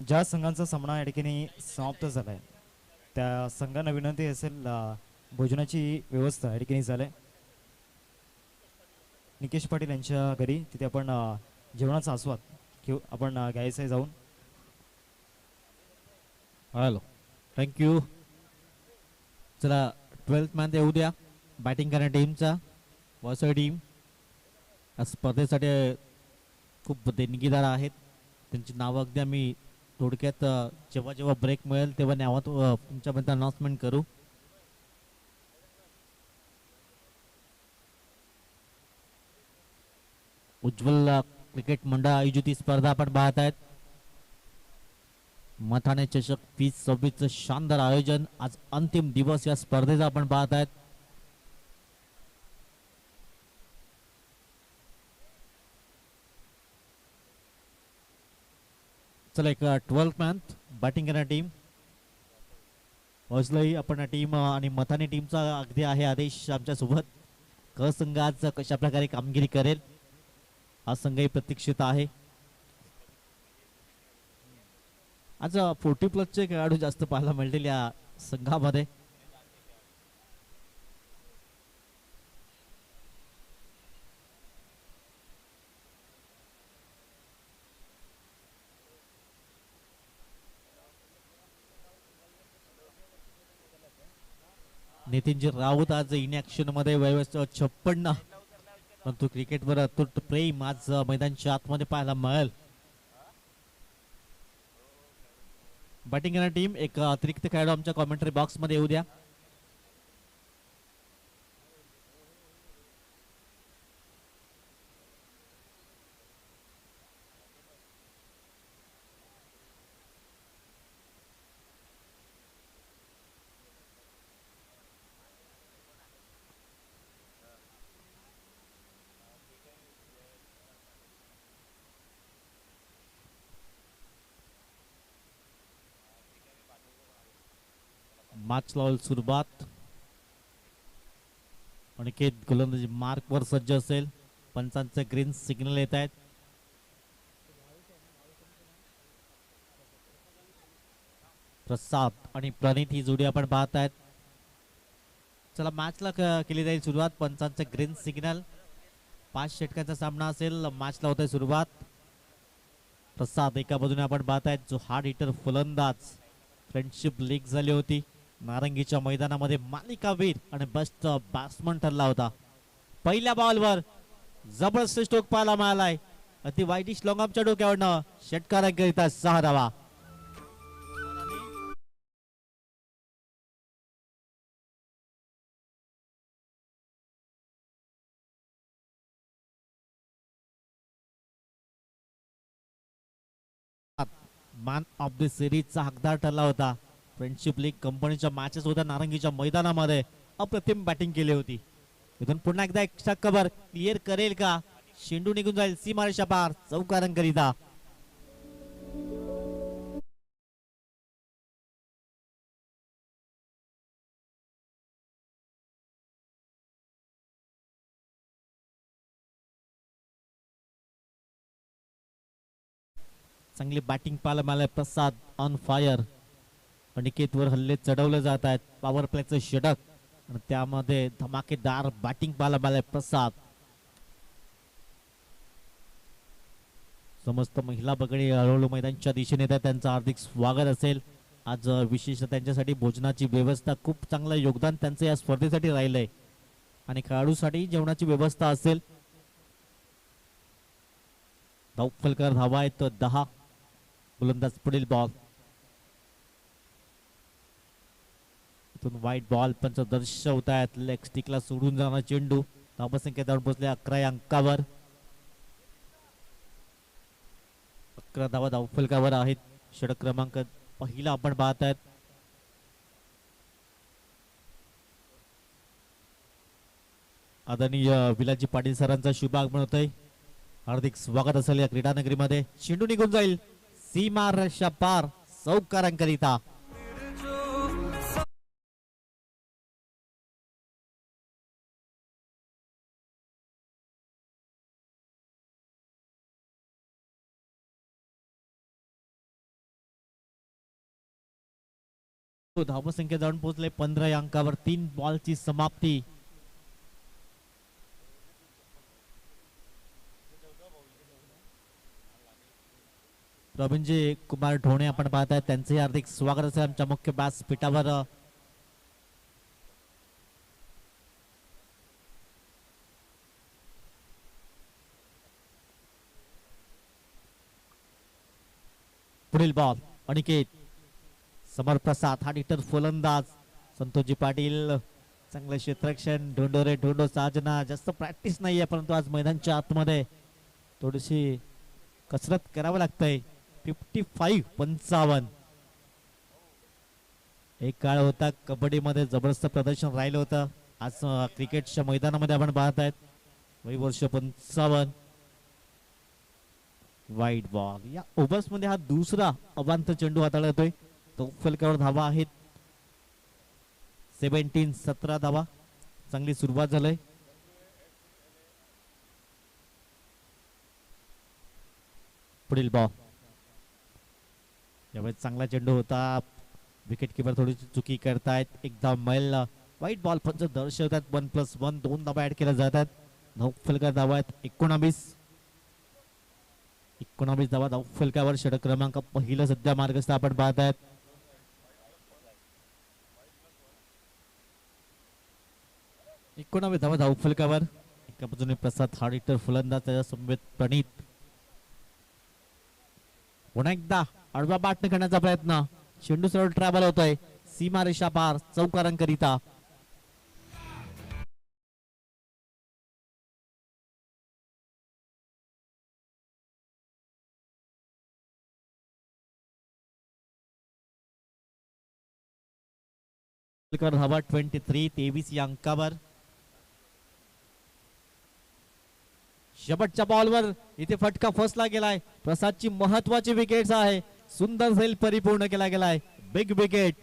ज्या संघांचा सामना या ठिकाणी समाप्त झाला आहे त्या संघांना विनंती असेल भोजनाची व्यवस्था या ठिकाणी झाली. निकेश पाटील यांच्या घरी तिथे आपण जेवणाचा आस्वाद घेऊ आपण घ्यायचा आहे जाऊन. Hello, thank you. चला 12th मॅन येऊ द्या बॅटिंग करण्या टीमचा. वॉसर टीम या स्पर्धेसाठी खूप देणगीदार आहेत. त्यांची नावं अगदी आम्ही थोडक्यात जेव्हा जेव्हा ब्रेक मिळेल तेव्हा नावात तुमच्याबद्दल अनाउन्समेंट करू. उज्ज्वल क्रिकेट मंडळ आयोजित ही स्पर्धा आपण पाहत आहेत. मथाने चषक 2026 शानदार आयोजन. आज अंतिम दिवस या स्पर्धेचा आपण पाहत आहेत. चला एक 12th मॅन बॅटिंग करणारी टीम वॉसलई आपण टीम आणि मथाने टीमचा अगदी आहे आदेश आमच्या सोबत. क संघ आज कशा प्रकारे कामगिरी करेल हा संघही प्रतीक्षित आहे. आज 40+ खेळाडू जास्त पाहायला मिळतील या संघामध्ये. नितीनजी राऊत आज इन ऍक्शन मध्ये व्यवस्थित 56, परंतु क्रिकेटवर अतूट प्रेम आज मैदानच्या आतमध्ये पाहायला मिळेल. बॅटिंग करणारी टीम एक अतिरिक्त खेळाडू आमच्या कॉमेंट्री बॉक्स मध्ये येऊ द्या. मॅच लावल सुरुवात. अनिकेत गोलंदाजी मार्क वर सज्ज असेल. पंचांचे ग्रीन सिग्नल येत आहेत. प्रसाद आणि प्रणित ही जोडी आपण पाहत आहेत. चला मॅचला केली जाईल सुरुवात. पंचांचे ग्रीन सिग्नल. 5 षटकांचा सामना असेल. मॅचला होत आहे सुरुवात. प्रसाद एका बाजूने आपण पाहत आहेत जो हार्ड हिटर फलंदाज. फ्रेंडशिप लीग झाली होती नारंगीच्या मैदानामध्ये. मालिकावीर आणि बेस्ट बॅट्समन ठरला होता. पहिल्या बॉलवर जबरदस्त स्ट्रोक पाहायला मिळालाय. अति वाईटिश लॉंगॉपच्या डोक्यावरनं षटकारांकरिता 6 धावा. मॅन ऑफ द सिरीजचा हकदार ठरला होता. फ्रेंडशिप लीग कंपनीच्या मॅचेस होत्या नारंगीच्या मैदानामध्ये. अप्रतिम बॅटिंग केली होती. इथून पुन्हा एकदा एक कव्हर क्लिअर करेल का? शेंडू निघून जाईल सीमारेषा पार चौकारांकरिता. चांगली बॅटिंग पाहायला मिळाली. प्रसाद ऑन फायर. अनिकेतवर हल्ले चढवले जात आहेत. पॉवर प्लेचं षटक आणि त्यामध्ये धमाकेदार बॅटिंग पाहायला मिळाले. प्रसाद. समस्त महिला बगडी हळूहळू मैदानच्या दिशेने येतात. त्यांचं हार्दिक स्वागत असेल. आज विशेष त्यांच्यासाठी भोजनाची व्यवस्था खूप चांगलं योगदान त्यांचं या स्पर्धेसाठी राहिलंय आणि खेळाडूसाठी जेवणाची व्यवस्था असेल. धावफलकर धावा आहेत 10. गोलंदाज पुढील बॉल. इथून वाईट बॉल पंच दर्शवत आहेत. लेग स्टिकला सोडून जाणार चेंडू. धावसंख्या जाऊन पोहोचले 11 अंकावर. 11 धावा धावफलकावर आहेत. षटक क्रमांक पहिला आपण पाहत आहेत. आदरणीय विलाजी पाटील सरांचा शुभ आगमन होतंय. हार्दिक स्वागत असेल या क्रीडा नगरीमध्ये. चेंडू निघून जाईल सीमा रेषा पार चौकारांकरिता. धावसंख्या जाऊन पोहोचले 15 या अंकावर. 3 बॉलची समाप्ती. प्रवीणजी कुमार ढोणे आपण पाहताय, त्यांचे हार्दिक स्वागत असेल आमच्या मुख्य व्यासपीठावर. पुढील बॉल अनिकेत समर प्रसाद हा हिटर फलंदाज. संतोषजी पाटील चांगलं क्षेत्ररक्षण. ढोंडोरे ढोंडो साजना. जास्त प्रॅक्टिस नाहीये परंतु आज मैदानच्या आतमध्ये थोडीशी कसरत करावं लागतंय. 55 एक काळ होता कबड्डीमध्ये जबरदस्त प्रदर्शन राहिलं होतं. आज क्रिकेटच्या मैदानामध्ये आपण पाहतायत वय वर्ष 55. वाईट बॉल. या ओव्हर्स मध्ये हा दुसरा अवांतर चेंडू हाताळला जातोय. तो फलकावर धावा आहेत 17 धावा. चांगली सुरुवात झाली. पुढील बॉल. यावेळी चांगला चेंडू होता. विकेट किपर थोडी चुकी करतायत. एकदा मैल. वाईट बॉल पंच दर्शवतात. 1+1 2 धावा ऍड केल्या जातात. धाव फलका धावा आहेत 19 धावा धाव फलकावर. षटक क्रमांक पहिलं सध्या मार्गस्थ आपण पाहतायत. धावा धाव फलकावर. एका बाजूने प्रसाद हा हिटर फलंदाज, त्याच्या समवेत प्रणित. पुन्हा एकदा आडवा बाटणे करण्याचा प्रयत्न. चेंडू सरळ ट्रॅव्हल होतोय सीमा रेषा पार चौकारांकरिता. धावा 23 या अंकावर. शेवटच्या बॉलवर इथे फटका फसला गेलाय. प्रसादची महत्वाची विकेट आहे. सुंदर झेल परिपूर्ण केला गेलाय. Big wicket.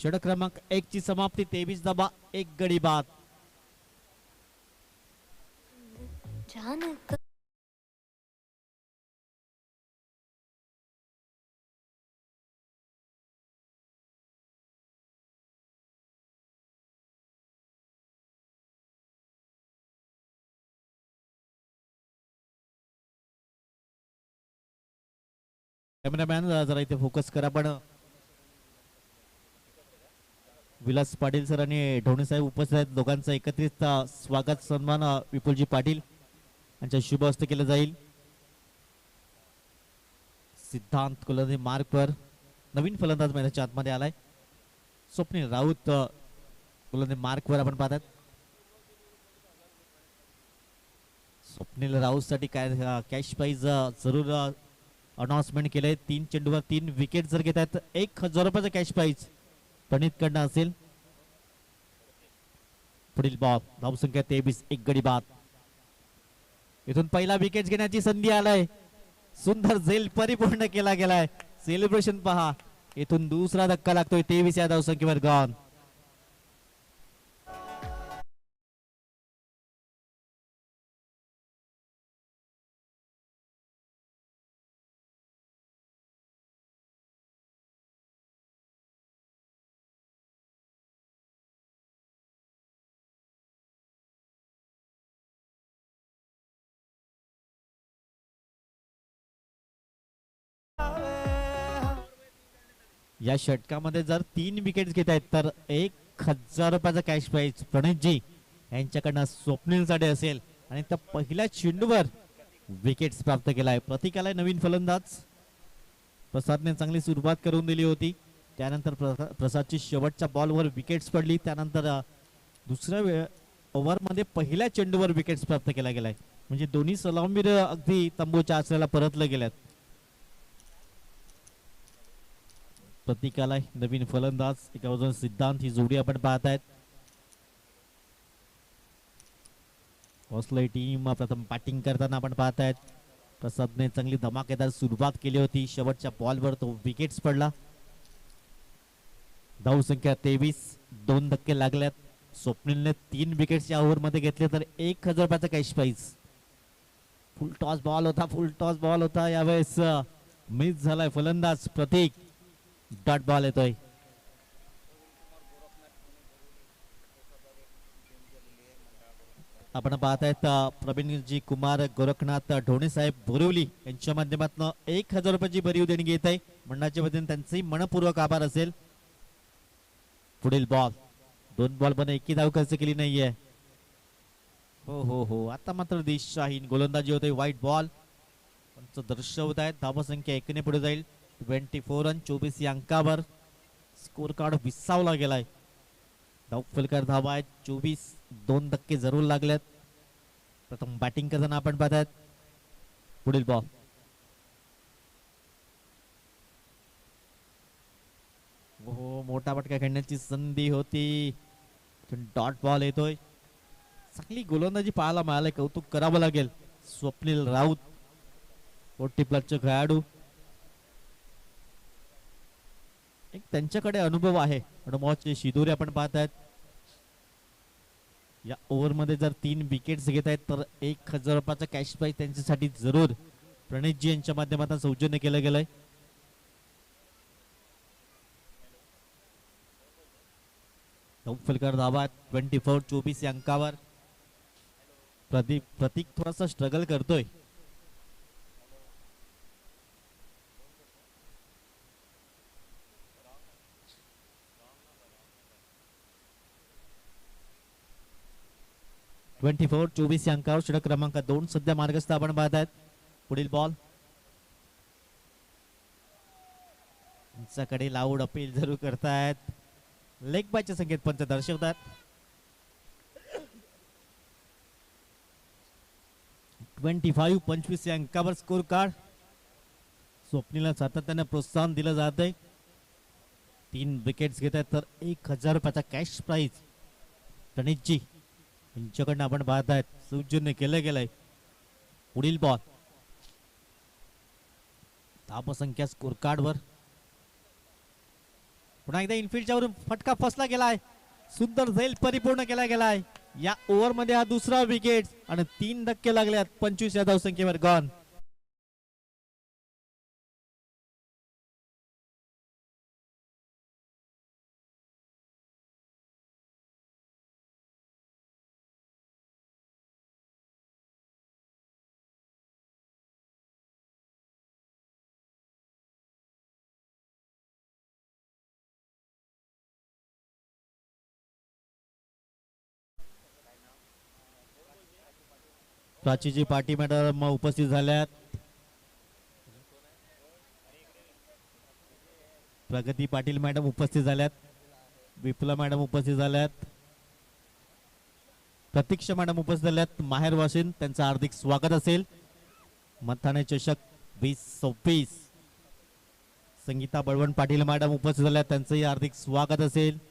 षटक क्रमांक 1 ची समाप्ती. 23 धावा 1 गडी बाद. कॅमेरामॅन जरा इथे फोकस करा. पण विलास पाटील सर आणि ढोणे साहेब उपस्थित आहेत. दोघांचं एकत्रित स्वागत सन्मान विपुलजी पाटील यांच्या शुभ हस्ते केलं जाईल. सिद्धांत कुलकर्णी मार्कवर. नवीन फलंदाज मैदानाच्या आतमध्ये आलाय. स्वप्नील राऊत कुलकर्णी मार्कवर आपण पाहतात. स्वप्नील राऊत साठी काय कॅश प्राइज जरूर अनाउन्समेंट केलंय. 3 चेंडूवर 3 विकेट जर घेत आहेत 1000 रुपयाचा कॅश प्राइज प्रणित कडनं असेल. पुढील बॉल. धावसंख्या 23 1 गडी बाद. इथून पहिला विकेट घेण्याची संधी आलाय. सुंदर झेल परिपूर्ण केला गेलाय. सेलिब्रेशन पहा. इथून दुसरा धक्का लागतोय. 23 या धावसंख्येवर गॉन. या षटकामध्ये जर 3 विकेट घेत आहेत तर 1000 रुपयाचा कॅश प्राइज प्रणितजी यांच्याकडनं स्वप्नील साठी असेल. आणि त्या पहिल्या चेंडूवर विकेट प्राप्त केलाय. प्रतीकाला नवीन फलंदाज. प्रसादने चांगली सुरुवात करून दिली होती. त्यानंतर प्रसादची शेवटच्या बॉलवर विकेट्स पडली. त्यानंतर दुसऱ्या ओव्हर मध्ये पहिल्या चेंडूवर विकेट्स प्राप्त केला गेलाय. म्हणजे दोन्ही सलामीवीर अगदी तंबूच्या आश्रयाला परतले गेल्यात. प्रतीकाला नवीन फलंदाज. एका बाजूने सिद्धांत ही जोडी आपण पाहतायत. हॉस्ले टीम प्रथम बॅटिंग करताना आपण पाहतायत. प्रसादने चांगली धमाकेदार सुरुवात केली होती. शेवटच्या बॉलवर तो विकेट्स पडला. धावसंख्या 23 2 धक्के लागल्यात. स्वप्नीलने 3 विकेट्स या ओव्हर मध्ये घेतले तर 1000 रुपयाचा cash prize. Full toss ball होता. यावेळेस मिस झालाय फलंदाज प्रतीक. डॉट बॉल येतोय. आपण पाहत आहेत प्रवीणजी कुमार गोरखनाथ ढोणे साहेब बोरिवली यांच्या माध्यमातून 1000 रुपयाची भरीव देणगी येत आहे. मंडळाच्या वतीने त्यांचेही मनपूर्वक आभार असेल. पुढील बॉल 2 बॉल पण एकही धाव खर्च केली नाहीये. हो हो हो आता मात्र दिशाहीन गोलंदाजी होते. वाईट बॉल दृश्य होत आहेत. धावसंख्या 1 ने पुढे जाईल. 24 रन 24 या अंकावर स्कोर कार्ड विसावला गेलाय. धाव फलकार धावा आहेत 24. 2 धक्के जरूर लागलेत. प्रथम बॅटिंग करताना आपण पाहतात. पुढील बॉल हो मोठा फटका खेळण्याची संधी होती. डॉट बॉल येतोय. चांगली गोलंदाजी पाहायला मिळाले. कौतुक करावं लागेल. स्वप्नील राऊत 40 प्लसचे खेळाडू. एक त्यांच्याकडे अनुभव आहे. अनुभवाचे शिदोरी आपण पाहत आहेत. या ओव्हर मध्ये जर 3 विकेट्स घेत आहेत तर 1000 रुपयाचा कॅश प्राइज त्यांच्यासाठी जरूर प्रणितजी यांच्या माध्यमातून सौजन्य केलं गेलंय. फलकार धावा 24-24 या अंकावर. प्रतीक थोडासा स्ट्रगल करतोय. ट्वेंटी 24 या अंकावर षटक क्रमांक 2 सध्या मार्गस्थ आपण पाहत आहेत. पुढील बॉल त्यांच्याकडे लाऊड अपील जरूर करतायत. लेग बायचे संकेत पंच दर्शवतात. 25 या अंकावर स्कोर कार्ड. स्वप्नीला सातत्याने प्रोत्साहन दिलं जात आहे. 3 विकेट्स घेत आहेत तर 1000 रुपयाचा कॅश प्राइज प्रणितजी यांच्याकडनं आपण पाहत आहेत. सौजन्य केलं गेलंय. पुढील बॉल धावसंख्या स्कोर कार्ड वर पुन्हा एकदा इनफिल्डच्या वरून फटका फसला गेलाय. सुंदर झेल परिपूर्ण केला गेलाय. या ओव्हर मध्ये हा दुसरा विकेट आणि 3 धक्के लागल्यात. 25 या धावसंख्येवर गॉन. प्राचीजी पाटी मॅडम उपस्थित झाल्यात. प्रगती पाटील मॅडम उपस्थित झाल्यात. विपुला मॅडम उपस्थित झाल्यात. प्रतीक्षा मॅडम उपस्थित झाल्यात. माहेर वाशिन त्यांचं हार्दिक स्वागत असेल. मथाणे चषक 2026 संगीता बळवंत पाटील मॅडम उपस्थित झाल्यात. त्यांचंही हार्दिक स्वागत असेल.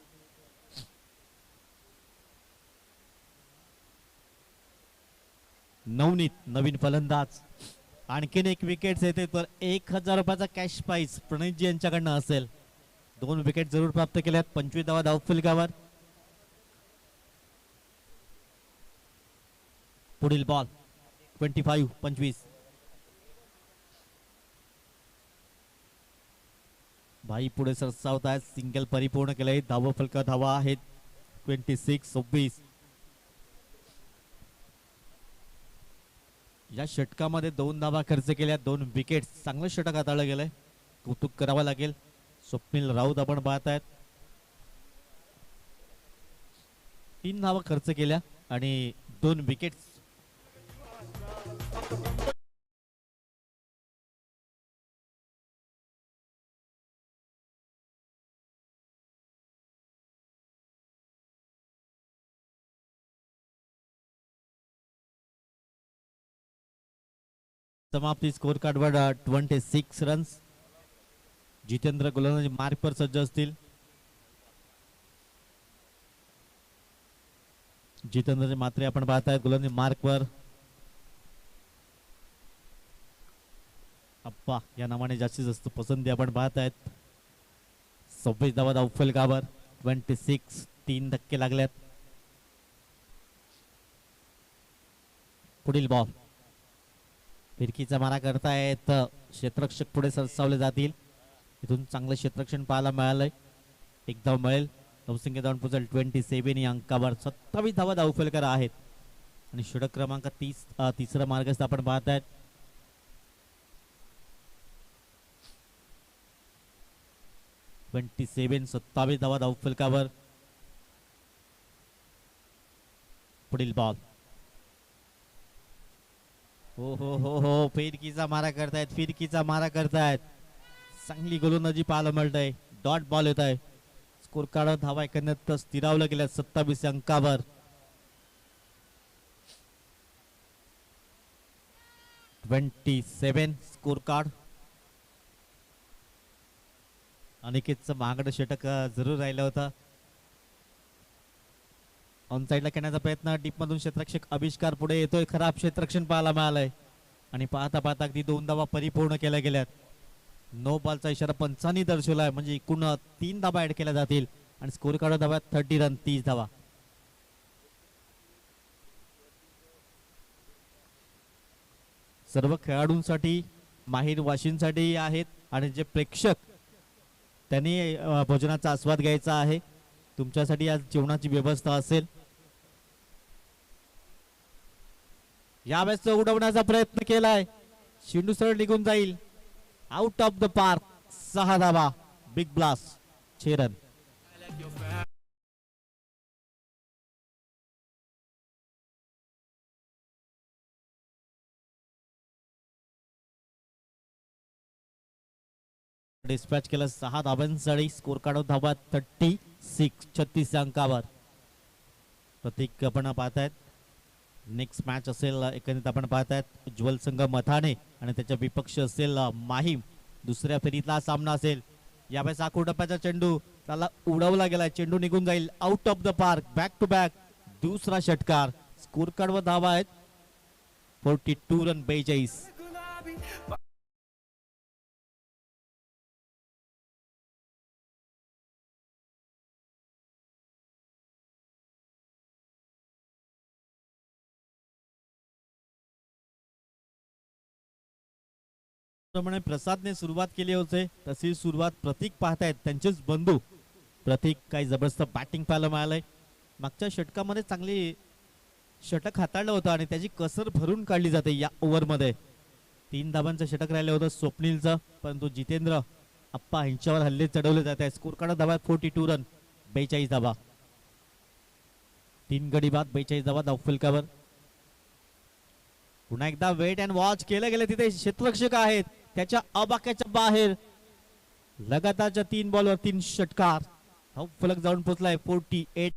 नवनीत नवीन फलंदाज. आणखीन 1 विकेट येते तर 1000 रुपयाचा कॅश प्राइज प्रणितजी यांच्याकडनं असेल. 2 विकेट जरूर प्राप्त केल्यात. 25 धावा धावफलकावर. पुढील बॉल 25 भाई पुढे सरसावत आहेत. सिंगल परिपूर्ण केलंय. धावफलका धावा आहेत 26-26. या षटकामध्ये 2 धावा खर्च केल्या. 2 विकेट. चांगलं षटक हाताळलं गेलंय. कौतुक करावं लागेल. स्वप्नील राऊत आपण पाहत आहेत. 3 धावा खर्च केल्या आणि 2 विकेट. समाप्ती स्कोर कार्डवर 26 रन्स. जितेंद्र गोलंदाजी मार्कवर सज्ज असतील. जितेंद्र मात्रे आपण पाहताय गोलंदाजी मार्कवर. अप्पा या नावाने जास्तीत जास्त पसंती आपण पाहतायत. 26 धावा धावफलकावर. 26. 3 धक्के लागल्यात. पुढील बॉल फिरकीचा मारा करतायत. क्षेत्ररक्षक पुढे सरसावले जातील. इथून चांगलं क्षेत्ररक्षण पाहायला मिळालंय. 1 धाव मिळेल. धावसंख्या धावून पोहोचेल 27 या अंकावर. 27 धावा धावफलकार आहेत. आणि षटक क्रमांक तिसरा मार्गस्थ आपण पाहत आहेत. (27) 27 धावा धावफलकावर. पुढील बॉल. हो हो हो हो फिरकीचा मारा करतायत. चांगली गोलंदाजी पाहायला मिळतंय. डॉट बॉल येत आहे. स्कोर कार्ड धावा एकंदरीत स्थिरावलं गेल्या 27 अंकावर. 27 स्कोर कार्ड. अनिकेतचं महागडं षटक जरूर राहिलं होतं. ऑन साईडला खेळण्याचा प्रयत्न, डीप मधून क्षेत्ररक्षक आविष्कार पुढे येतोय. खराब क्षेत्ररक्षण पाहायला मिळालंय आणि पाहता पाहता अगदी 2 धावा परिपूर्ण केल्या गेल्यात. नो बॉलचा इशारा पंचांनी दर्शवलाय, म्हणजे एकूण 3 धावा ऍड केल्या जातील आणि स्कोर कार्ड धावा 30 रन 30 धावा. सर्व खेळाडूंसाठी, माहीर वाशींसाठी आहेत आणि जे प्रेक्षक त्यांनी भोजनाचा आस्वाद घ्यायचा आहे. तुमच्यासाठी आज जेवणाची व्यवस्था असेल. यावेळेस उडवण्याचा प्रयत्न केलाय, शेंडू सरळ निघून जाईल. Out of the park. 6 धावा. Big blast. 6 रन. डिस्पॅच केलं 6 धावांसाठी. स्कोर कार्ड धावा 36 अंकावर. प्रतीक आपण पाहतायत. नेक्स्ट मॅच असेल एकंदरीत आपण पाहतायत उज्ज्वल संघ मथाणे आणि त्याच्या विपक्ष असेल माहीम. दुसऱ्या फेरीतला सामना असेल. यावेळेस टप्प्याचा चेंडू त्याला उडवला गेलाय. चेंडू निघून जाईल. Out of the park. Back to back दुसरा षटकार. स्कोर कार्ड वर धावा आहेत 42 रन 42. प्रसादने सुरुवात केली होते तशी सुरुवात प्रतीक पाहतायत. त्यांचेच बंधू प्रतीक. काही जबरदस्त बॅटिंग पाहायला मिळालंय. मागच्या षटकामध्ये चांगली षटक हाताळलं होतं आणि त्याची कसर भरून काढली जाते या ओव्हरमध्ये. 3 धावांचं षटक राहिलं होतं स्वप्नीलचं, परंतु जितेंद्र अप्पा यांच्यावर हल्ले चढवले जात आहे. स्कोर कार्ड धावा 42 रन 42 धावा. 3 गडी बाद 42 धावा धावफलकावर. पुन्हा एकदा वेट अँड वॉच केलं गेलं. तिथे क्षेत्ररक्षक आहेत त्याच्या आबाक्याच्या बाहेर. लगातारच्या 3 बॉलवर 3 षटकार. फलक जाऊन पोहोचलाय 48.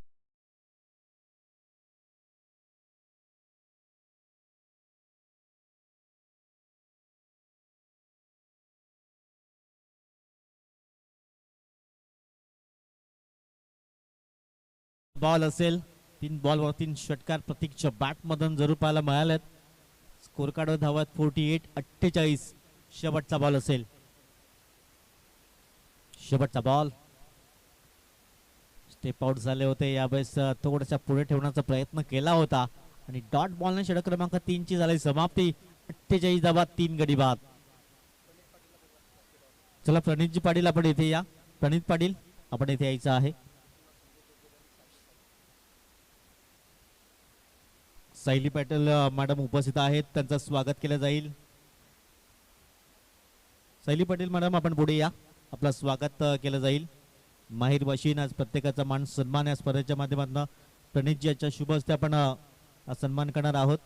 बॉल असेल. 3 बॉलवर 3 षटकार प्रतीकच्या बॅट मधून जरूर पाहायला मिळालेत. स्कोर कार्डवर धावा 48 48. शेवटचा बॉल असेल. शेवटचा बॉल. स्टेप आउट झाले होते. यावेळेस थोडासा पुढे ठेवण्याचा प्रयत्न केला होता आणि डॉट बॉलने षटक क्रमांक 3 ची झाली समाप्ती. 48 धावा 3 गडी बाद. चला प्रणितजी पाटील आपण इथे या. प्रणित पाटील आपण इथे यायचं आहे. सायली पाटील मॅडम उपस्थित आहेत. त्यांचं स्वागत केलं जाईल. सायली पाटील मॅडम आपण पुढे या. आपलं स्वागत केलं जाईल. माहीर वाशीन आज प्रत्येकाचा मान सन्मान या स्पर्धेच्या माध्यमातून प्रणितजी यांच्या शुभ हस्ते आपण सन्मान करणार आहोत.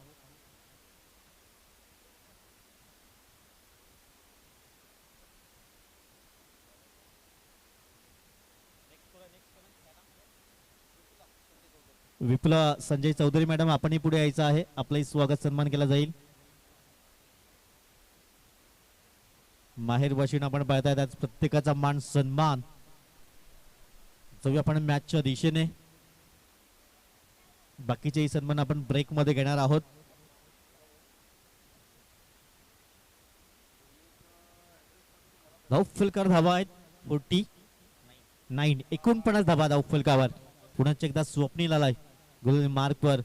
विप्ल संजय चौधरी मॅडम आपणही पुढे यायचं आहे. आपलंही स्वागत सन्मान केला जाईल. माहेर वाशीन आपण पाहताय आज प्रत्येकाचा मान सन्मान. जाऊया आपण मॅचच्या दिशेने. बाकीचेही सन्मान आपण ब्रेक मध्ये घेणार आहोत. धावफलकार धावा आहेत 49. 49 धावा धावफलकावर. पुन्हा एकदा स्वप्नील आलाय गोल मार्कवर.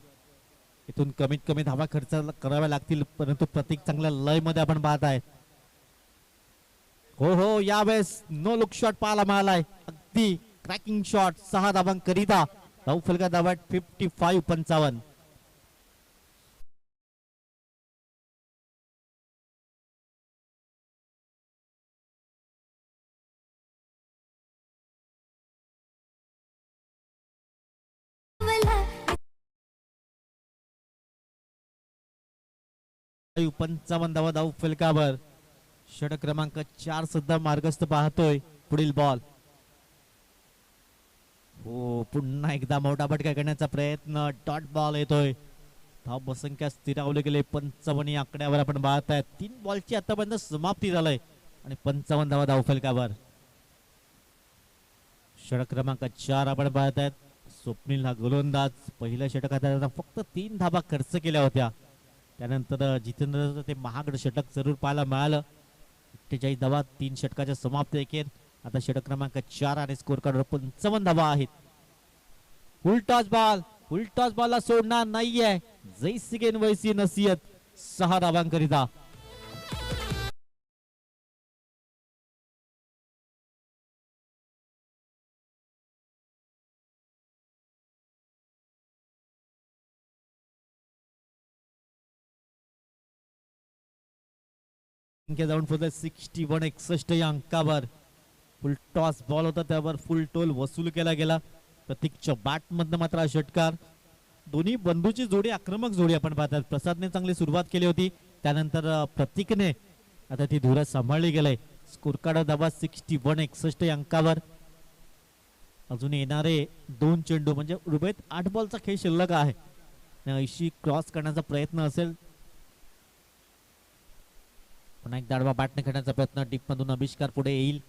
इथून कमीत कमी धावा खर्च कराव्या लागतील, परंतु प्रतीक चांगल्या लय मध्ये आपण पाहत आहे. हो हो यावेळेस नो लुक शॉट पाहायला मिळालाय. अगदी क्रॅकिंग शॉट 6 धावांकरिता. धावफलका धावा 55 55. 55 धावा धाव फलकावर. षटक क्रमांक 4 सुद्धा मार्गस्थ पाहतोय. पुढील बॉल. हो, पुन्हा एकदा मोठा फटका करण्याचा प्रयत्न. डॉट बॉल येतोय. धाव संख्या स्थिरावले गेले 55 आकड्यावर आपण पाहताय. 3 बॉलची आतापर्यंत समाप्ती झालंय आणि 55 धावा धाव फलकावर. षटक क्रमांक 4 आपण पाहतायत. स्वप्नील हा गोलंदाज. पहिल्या षटकात फक्त 3 धाबा खर्च केल्या होत्या. त्यानंतर जितेंद्र ते महागड षटक जरूर पाहायला मिळालं. 48 धावा 3 षटकाच्या समाप्ती एकेर. आता षटक क्रमांक 4 आणि स्कोर कार्डवर 55 धावा आहेत. Full toss ball. Full toss बॉलला सोडणार नाहीये. जैसी गेन वैसी नसीहत. 6 धावांकरिता. जाऊन पोहोचले 61 61 या अंकावर. फुल टॉस बॉल होता त्यावर फुल टोल वसूल केला गेला. प्रतीकच्या बॅट मधनं मात्र षटकार. दोन्ही बंधूची जोडी आक्रमक जोडी आपण पाहतात. प्रसादने चांगली सुरुवात केली होती. त्यानंतर प्रतीकने आता ती धुरा सांभाळली गेलाय. स्कोर कार्ड धावा 61 61 या अंकावर. अजून येणारे 2 चेंडू म्हणजे उर्वरित 8 बॉलचा खेळ शिल्लक आहे. 80 क्रॉस करण्याचा प्रयत्न असेल. पुन्हा एक दाडवा बॅटने खेळण्याचा प्रयत्न. डीप मधून आविष्कार पुढे येईल.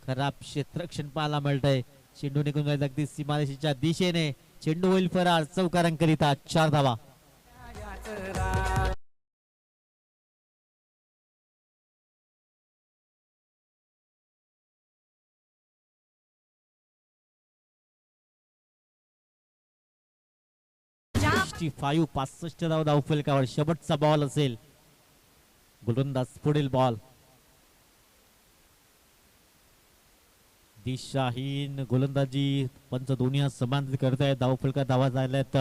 खराब क्षेत्ररक्षण पाहायला मिळतंय. चेंडू निघून जाईल अगदी सीमारेषेच्या दिशेने. चेंडू होईल फरार. चौकारांकरिता 4 धावा. फाईव्ह 65 धाव धाव फलकावर. शेवटचा बॉल असेल. गोलंदाज पुढील बॉल. दिशाहीन गोलंदाजी पंच दोन्ही समान करत आहे. धाव फलका धावा झाल्यात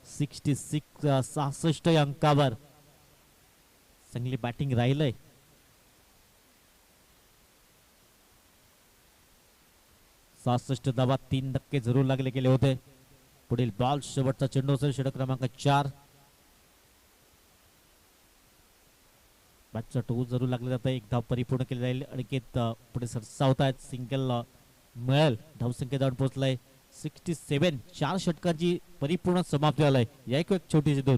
66 66 या अंकावर. चांगली बॅटिंग राहिलंय. धावा 3 धक्के जरूर लागले गेले होते. पुढील बॉल. शेवटचा चेंडू असेल. षटक क्रमांक 4. बॅटचा टोच जरूर लागला जात आहे. एक धाव परिपूर्ण केली जाईल. अनिकेत पुढे सरसावत आहेत. सिंगल मिळेल. धावसंख्या जाऊन पोहोचलाय 67. 4 षटकांची परिपूर्ण समाप्ती झालाय. या एक छोटीशी दोन.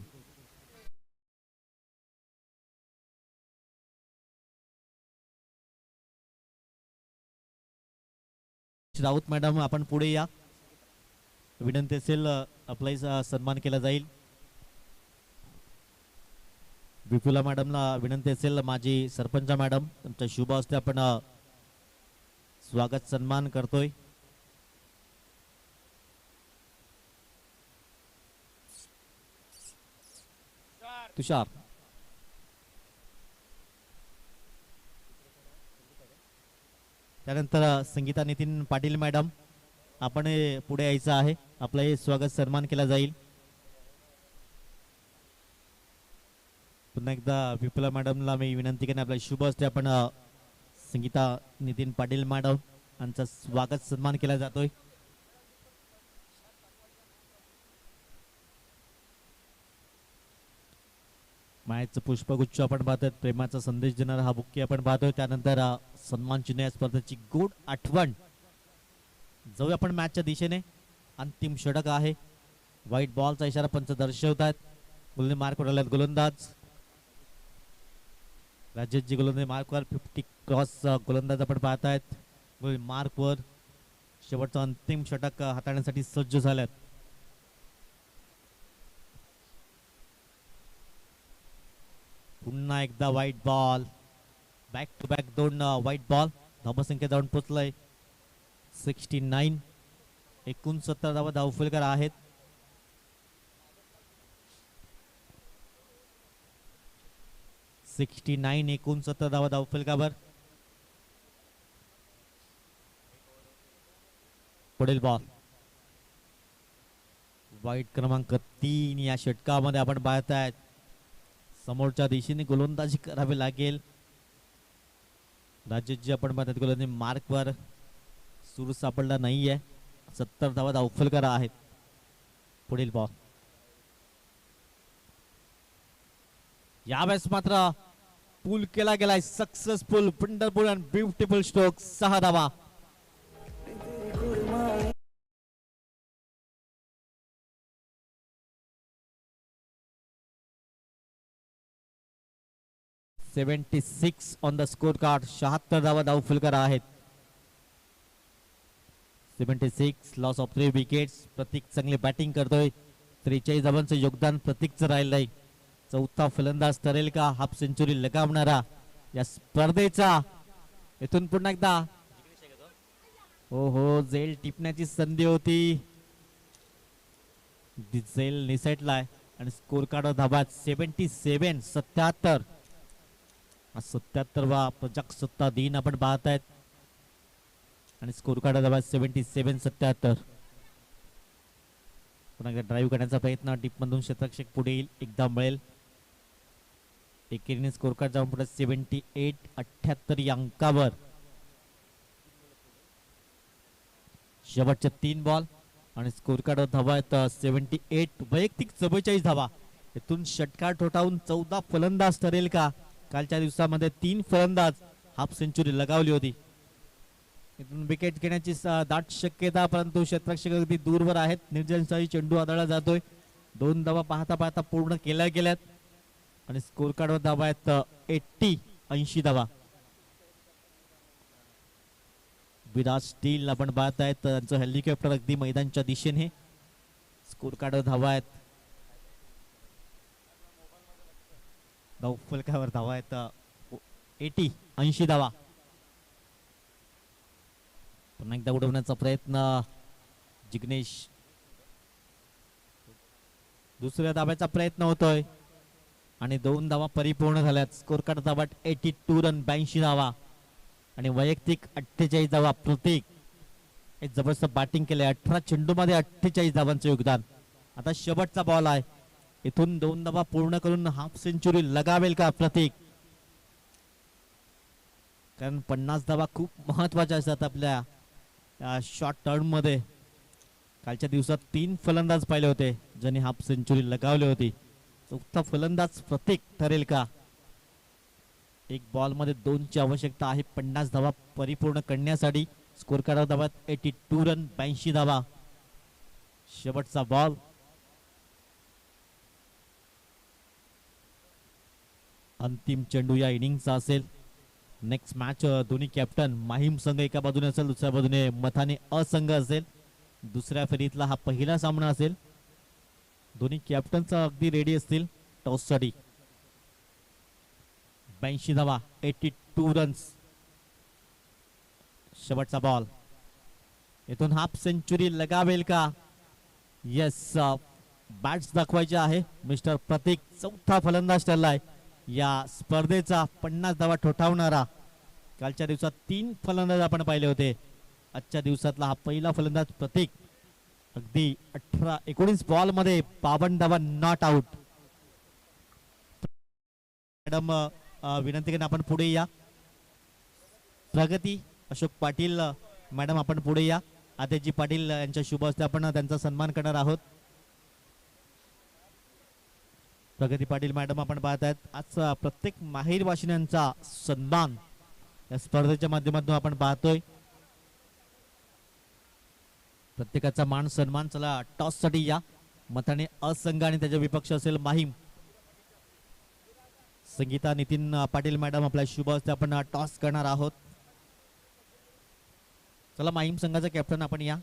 राऊत मॅडम आपण पुढे या. विनंती असेल आपला सन्मान केला जाईल. विपुला मॅडमला विनंती असेल. माझी सरपंच मॅडम तुमच्या शुभ हस्ते आपण स्वागत सन्मान करतोय. तुषार. त्यानंतर संगीता नितीन पाटील मॅडम आपण पुढे यायचं आहे. आपलं हे स्वागत सन्मान केला जाईल. पुन्हा एकदा विपुला मॅडमला मी विनंती करणे आपल्या शुभ हस्ते आपण संगीता नितीन पाटील मॅडम यांचा स्वागत सन्मान केला जातोय. मायाचं पुष्पगुच्छ आपण पाहतोय. प्रेमाचा संदेश देणारा हा बुक्के आपण पाहतोय. त्यानंतर सन्मान चिन्ह या स्पर्धेची गोड आठवण. जाऊया आपण मॅचच्या दिशेने. अंतिम षटक आहे. व्हाईट बॉलचा इशारा पंच दर्शवत आहेत. गोलंदाज मार्कवर आल्यात. गोलंदाज राजेशजी गोलंदाज मार्कवर 50 क्रॉस गोलंदाज आपण पाहतायत. मार्कवर शेवटचं अंतिम षटक हाताळण्यासाठी सज्ज झाल्यात. पुन्हा एकदा white ball. Back to back 2 white ball. धावसंख्या जाऊन पोचलाय 69. 69 धावा धावफलकार आहेत. सिक्स्टी 69 धावा धावफलकावर. पुढील बॉल. वाईट क्रमांक 3 या षटकामध्ये आपण पाहतायत. समोरच्या दिशेने गोलंदाजी करावी लागेल. राजेशजी आपण पाहतात गोलंदाजी मार्कवर. सूर सापडला नाहीये. 70 धावा धावफलकार आहेत. पुढील बॉल. यावेळेस मात्र पूल केला गेलाय successful wonderful and beautiful stroke 6 धावा. $76 ऑन द स्कोर कार्ड. 76 धावा धावफलकर आहेत. 76 लॉस ऑफ 3 विकेट्स. प्रतीक चांगली बॅटिंग करतोय. 43 धावांचं योगदान प्रतीकचं राहिलंय. चौथा फलंदाज ठरेल का हाफ सेंचुरी लगावणारा या स्पर्धेचा. इथून पुन्हा एकदा हो हो झेल टिपण्याची संधी होती. झेल निसटलाय आणि स्कोर कार्ड धाबा 77 77. 77वा प्रजासत्ताक दिन आपण पाहत आहेत आणि स्कोर कार्ड धाबा 77 77. पुन्हा एकदा ड्राईव्ह करण्याचा प्रयत्न टीप मधून शतरक्षक पुढे येईल एकदा मिळेल. एकेरीने स्कोर कार्ड जाऊन पुढे 78 78 या अंकावर. शेवटचे 3 बॉल आणि स्कोर कार्ड धावा आहेत 78. वैयक्तिक 44 धावा. इथून षटकार ठोठावून 14 फलंदाज ठरेल का. कालच्या दिवसामध्ये 3 फलंदाज हाफ सेंचुरी लगावली होती. इथून विकेट घेण्याची दाट शक्यता परंतु क्षेत्ररक्षक अगदी दूरवर आहेत. निर्जनशाही चेंडू आदळला जातोय. 2 धावा पाहता पाहता पूर्ण केल्या गेल्यात आणि स्कोर कार्डवर धावा आहेत 80 धावा. विराट स्टील आपण पाहत आहेत त्यांचं हेलिकॉप्टर अगदी मैदानच्या दिशेने. स्कोर कार्डवर धावा आहेत फलकावर धावा आहेत 80 धावा. पुन्हा एकदा उडवण्याचा प्रयत्न जिग्नेश. दुसऱ्या धाब्याचा प्रयत्न होतोय आणि 2 धावा परिपूर्ण झाल्यात. स्कोर कार्ड धावा 82 रन 82 धावा आणि वैयक्तिक 48 धावा. प्रतीक एक जबरदस्त बॅटिंग केले. 18 चेंडू मध्ये 48 धावांचं योगदान. आता शेवटचा बॉल आहे. इथून 2 धावा पूर्ण करून हाफ सेंचुरी लगावेल का प्रतीक. कारण 50 धावा खूप महत्वाच्या असतात आपल्या शॉर्ट टर्म मध्ये. कालच्या दिवसात 3 फलंदाज पाहिले होते ज्यांनी हाफ सेंचुरी लगावली होती. चौथा फलंदाज प्रतीक ठरेल का. एक बॉल मध्ये 2 ची आवश्यकता आहे 50 धावा परिपूर्ण करण्यासाठी. स्कोर कार्ड धावा 82 रन 82 धावा. शेवटचा बॉल. अंतिम चेंडू या इनिंगचा असेल. नेक्स्ट मॅच दोन्ही कॅप्टन माहीम संघ एका बाजूने असेल दुसऱ्या बाजूने मथाने असंघ असेल. दुसऱ्या फेरीतला हा पहिला सामना असेल. दोन्ही कॅप्टन अगदी रेडी असतील टॉस साठी. 82 धावा 82 रन्स. शेवटचा बॉल. इथून हाफ सेंचुरी लगावेल का. येस बॅट्स दाखवायचे आहे मिस्टर प्रतीक. चौथा फलंदाज ठरलाय या स्पर्धेचा 50 धावा ठोठावणारा. कालच्या दिवसात 3 फलंदाज आपण पाहिले होते. आजच्या दिवसातला हा पहिला फलंदाज प्रतीक. अगदी 19 बॉल मध्ये 52 धावा नॉट आउट. मॅडम विनंती करून आपण पुढे या. प्रगती अशोक पाटील मॅडम आपण पुढे या. आदिजी पाटील यांच्या शुभ हस्ते आपण त्यांचा सन्मान करणार आहोत. प्रगती पाटील मॅडम आपण पाहत आहेत. आज प्रत्येक माहीर वाशिन्यांचा सन्मान या स्पर्धेच्या माध्यमातून आपण पाहतोय. प्रत्येकाचा मान सन्मान. चला टॉस साठी या. मताने असंघ आणि त्याचा विपक्ष असेल माहीम. संगीता नितीन पाटील मॅडम आपल्या शुभ हस्ते आपण टॉस करणार आहोत. चला माहीम संघाचा कॅप्टन आपण या.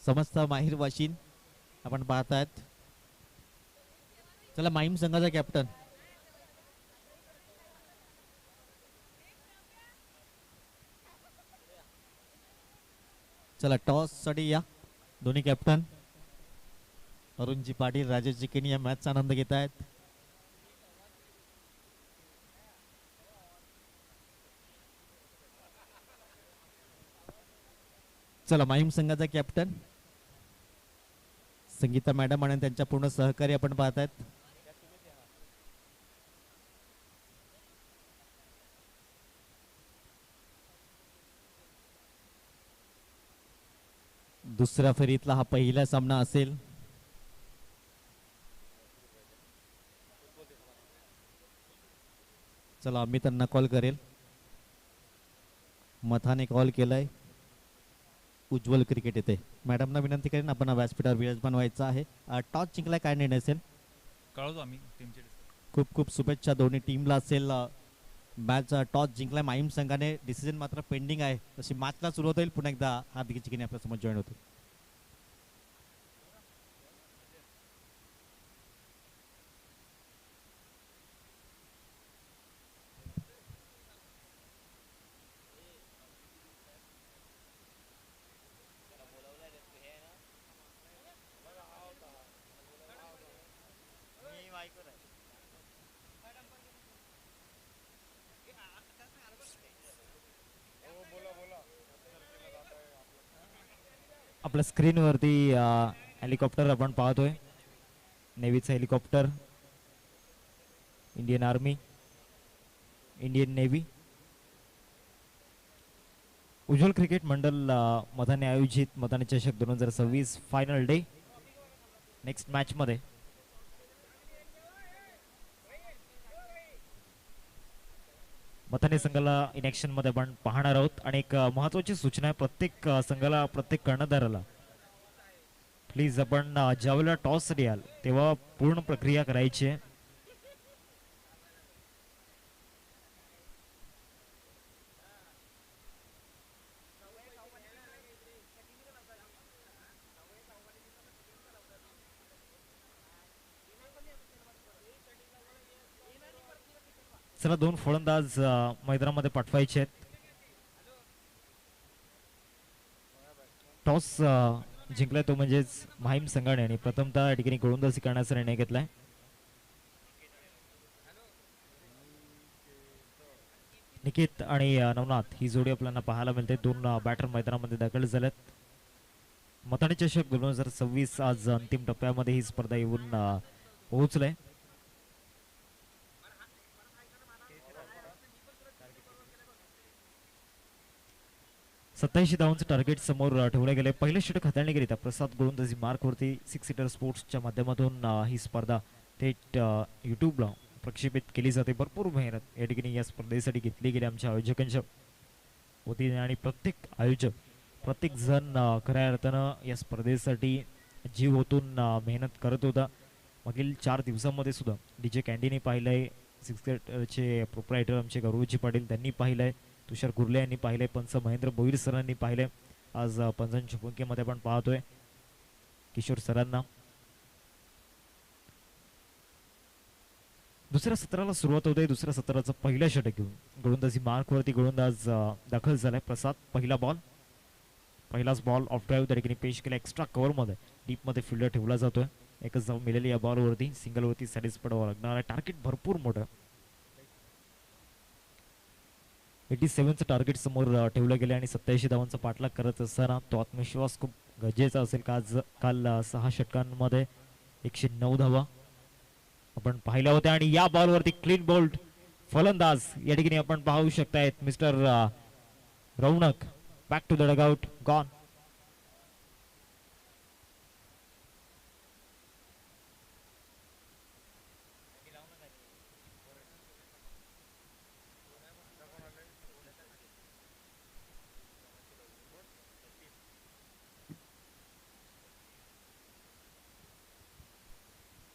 समस्त माहीर वाशिन आपण पाहतायत. चला माहीम संघाचा कॅप्टन. चला टॉस साठी या दोन्ही कॅप्टन. अरुणजी पाटील राजेशजी केनी या मॅचचा आनंद घेत आहेत. चला माहीम संघाचा कॅप्टन संगीता मॅडम आणि त्यांच्या पूर्ण सहकारी आपण पाहत आहेत. दुसऱ्या फेरीतला हा पहिला सामना असेल. चला मी त्यांना कॉल करेल. मथाने कॉल केलाय. उज्ज्वल क्रिकेट येते. मॅडमना विनंती करेन आपण व्यासपीठावर विराजमान व्हायचं आहे. टॉस जिंकलाय, काय निर्णय असेल? कळवतो आम्ही टीमचे. खूप खूप शुभेच्छा दोन्ही टीमला असेल. मॅच टॉस जिंकलाय माहीम संघाने. डिसिजन मात्र पेंडिंग आहे. तशी मॅचला सुरुवात होईल. पुन्हा एकदा हार्दिक चिकिने आपल्या समोर जॉईन होतो. आपल्या स्क्रीनवरती हेलिकॉप्टर आपण पाहतोय. नेव्हीचं helicopter, Indian army, Indian navy. Ujjwal cricket Mandal मधाने आयोजित मधाने चषक 2026 फायनल डे. नेक्स्ट मॅच मध्ये मथाने संघाला इन ऍक्शन मध्ये आपण पाहणार आहोत. आणि एक महत्वाची सूचना आहे प्रत्येक संघाला, प्रत्येक कर्णधाराला, प्लीज आपण ज्यावेळेला टॉस द्याल तेव्हा पूर्ण प्रक्रिया करायची आहे. चला दोन फलंदाज मैदानामध्ये पाठवायचे आहेत. टॉस जिंकलाय तो म्हणजेच माहीम संघाने आणि प्रथमतः या ठिकाणी गोलंदाजी करण्याचा निर्णय घेतलाय. निकेत आणि नवनाथ ही जोडी आपल्याला पाहायला मिळते. दोन बॅटर मैदानामध्ये दाखल झालेत. मथाने चषक 2026 आज अंतिम टप्प्यामध्ये ही स्पर्धा येऊन पोहोचलंय. सत्याऐंशी धावांचं टार्गेट समोर ठेवलं गेले. पहिले षटक हाताळणी गेली त्या प्रसाद गोलंदाजी मार्कवरती. 6 सीटर स्पोर्ट्सच्या माध्यमातून ही स्पर्धा थेट यूट्यूबला प्रक्षेपित केली जाते. भरपूर मेहनत या ठिकाणी या स्पर्धेसाठी घेतली गेली आमच्या आयोजकांच्या वतीने आणि प्रत्येक आयोजक, प्रत्येक जण खऱ्या अर्थानं या स्पर्धेसाठी जीव ओतून मेहनत करत होता. मागील 4 दिवसांमध्ये सुद्धा DJ कॅन्डीने पाहिलंय, 6 सीटरचे प्रोप्रायटर आमचे गौरवजी पाटील त्यांनी पाहिलंय, तुषार गुर्ले यांनी पाहिलंय, पंच महेंद्र भोईर सरांनी पाहिलंय. आज पंचांच्या भूमिकेमध्ये आपण पाहतोय किशोर सरांना. दुसऱ्या सत्राला सुरुवात होते. दुसऱ्या सत्राचं पहिलं षटक घेऊन गोलंदाजी मार्कवरती गोलंदाज दाखल झालाय प्रसाद. पहिलाच बॉल ऑफ ड्राईव्ह त्या ठिकाणी पेश केला. एक्स्ट्रा कव्हरमध्ये डीपमध्ये फिल्डर ठेवला जातोय. एकच धाव मिळाली या बॉलवरती. सिंगलवरती सॅटिस पडावं लागणार आहे. टार्गेट भरपूर मोठं 87चं टार्गेट समोर ठेवलं गेलं आणि 87 धावांचा पाठलाग करत असताना तो आत्मविश्वास खूप गरजेचा असेल. काल 6 षटकांमध्ये 109 धावा आपण पाहिल्या होत्या. आणि या बॉलवरती क्लीन बोल्ड फलंदाज या ठिकाणी आपण पाहू शकतायत mister Raunak. Back to the dugout, gone.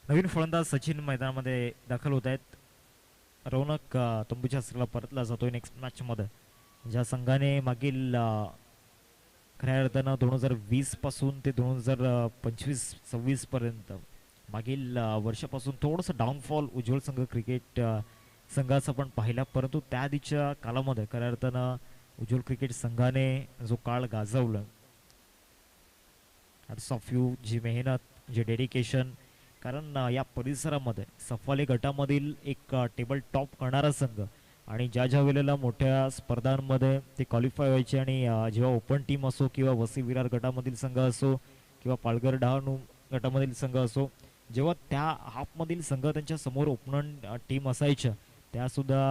नवीन फलंदाज सचिन मैदानामध्ये दाखल होत आहेत. रौनक तंबूच्या अस्त्राला परतला जातोय नेक्स्ट मॅच मध्ये. ज्या संघाने मागील खऱ्या अर्थानं 2020 पासून ते 2025-26 पर्यंत मागील वर्षापासून थोडंसं डाऊनफॉल उज्ज्वल संघ क्रिकेट संघाचा पण पाहिला, परंतु त्या आधीच्या कालामध्ये खऱ्या अर्थानं उज्ज्वल क्रिकेट संघाने जो काळ गाजवला, हॅट्स ऑफ यू. जी मेहनत, जे डेडिकेशन, कारण या परिसरामध्ये सफाले गटामधील एक टेबल टॉप करणारा संघ आणि ज्या वेळेला मोठ्या स्पर्धांमध्ये ते क्वालिफाय व्हायचे आणि जेव्हा ओपन टीम असो किंवा वसी विरार गटामधील संघ असो किंवा पालघर डहाणू गटामधील संघ असो, जेव्हा त्या हाफमधील संघ त्यांच्या समोर ओपनंट टीम असायच्या त्यासुद्धा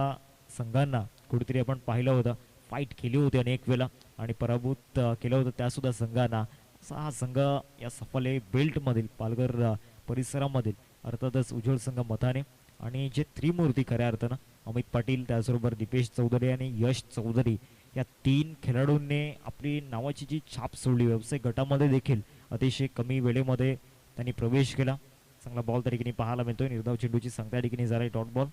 संघांना कुठेतरी आपण पाहिलं होतं, फाईट केली होती अनेक वेळा आणि पराभूत केलं होतं त्यासुद्धा संघांना. असा हा संघ या सफाले बेल्टमधील पालघर परिसरामधील अर्थातच उज्ज्वल संघ मथाने आणि जे त्रिमूर्ती खऱ्या अर्थानं अमित पाटील, त्याचबरोबर दीपेश चौधरी आणि यश चौधरी या 3 खेळाडूंनी आपली नावाची जी छाप सोडली. व्यावसायिक गटामध्ये देखील अतिशय कमी वेळेमध्ये त्यांनी प्रवेश केला. चांगला बॉल त्या ठिकाणी पाहायला मिळतोय. निर्धाव चेंडूची संख्या ठिकाणी झालाय डॉट बॉल.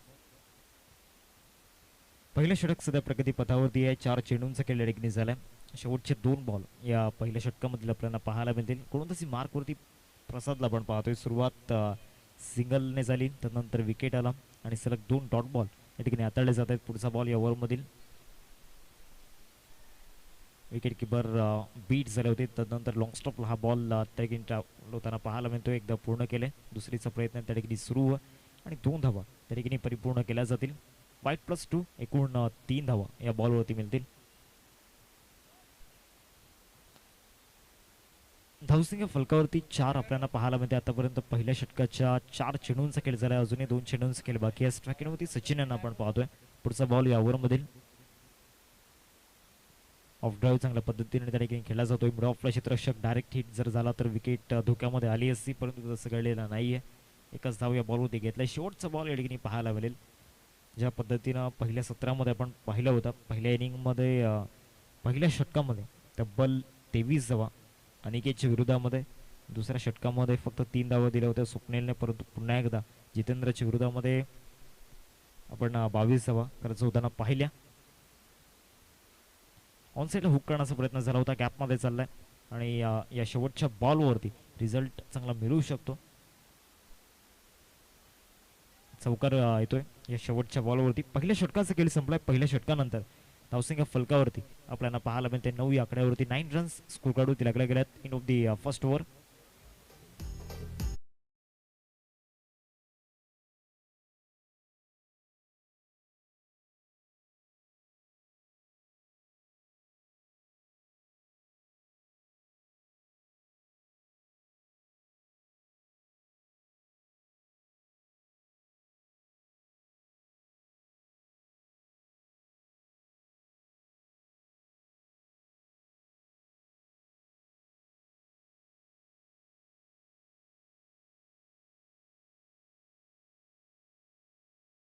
पहिलं षटक सध्या प्रगती पथावरती आहे. 4 चेंडूंचा खेळ या ठिकाणी झालाय. शेवटचे 2 बॉल या पहिल्या षटकामधील आपल्याला पाहायला मिळतील. गोलंदाजी मार्कवरती प्रसादला आपण पाहतोय. सुरुवात सिंगलने झाली, त्यानंतर विकेट आला आणि सलग 2 डॉट बॉल या ठिकाणी हाताळले जात आहेत. पुढचा बॉल या ओव्हरमधील विकेट किपर बीट झाले होते. त्यानंतर लॉंग स्टॉपला हा बॉल त्या ठिकाणी होताना पाहायला मिळतोय. एकदा पूर्ण केले, दुसरीचा प्रयत्न त्या ठिकाणी सुरू आणि 2 धावा त्या ठिकाणी परिपूर्ण केल्या जातील. 5+2 एकूण 3 धावा या बॉलवरती मिळतील. धावसंख्या फलकावरती 4 आपल्याला पाहायला मिळते. आतापर्यंत पहिल्या षटकाच्या 4 चेंडूंचा खेळ झाला. अजूनही 2 चेंडूंचा खेळ बाकी आहे. स्ट्रायकिंगवरती सचिन यांना आपण पाहतोय. पुढचा बॉल या ओव्हरमधील ऑफ ड्राईव्ह चांगल्या पद्धतीने त्या ठिकाणी खेळला जातोय. मिड ऑफला क्षेत्ररक्षक डायरेक्ट हिट जर झाला तर विकेट धोक्यामध्ये आली असती, परंतु तसं घडलेलं नाहीये. एकच धाव या बॉलवरती घेतलाय. शेवटचा बॉल या ठिकाणी पाहायला मिळेल. ज्या पद्धतीनं पहिल्या सत्रामध्ये आपण पाहिलं होतं, पहिल्या इनिंगमध्ये पहिल्या षटकामध्ये तब्बल 23 धावा अनिकेतच्या विरोधामध्ये, दुसऱ्या षटकामध्ये फक्त 3 धावा दिल्या होत्या स्वप्नीलने, परंतु पुन्हा एकदा जितेंद्रच्या विरोधामध्ये आपण 22 धावा करायचं होताना पाहिल्या. ऑनसाईडला हुक करण्याचा प्रयत्न झाला होता, गॅपमध्ये चाललाय आणि या शेवटच्या बॉलवरती रिझल्ट चांगला मिळू शकतो. चौकार येतोय या शेवटच्या बॉलवरती. पहिल्या षटकाचा खेळ संपलाय. पहिल्या षटकानंतर धावसंख्या फलकावरती आपल्याला पाहायला मिळते 9 या आकड्यावरती. 9 रन्स स्कोर काढून लागल्या गेल्यात in of the first over.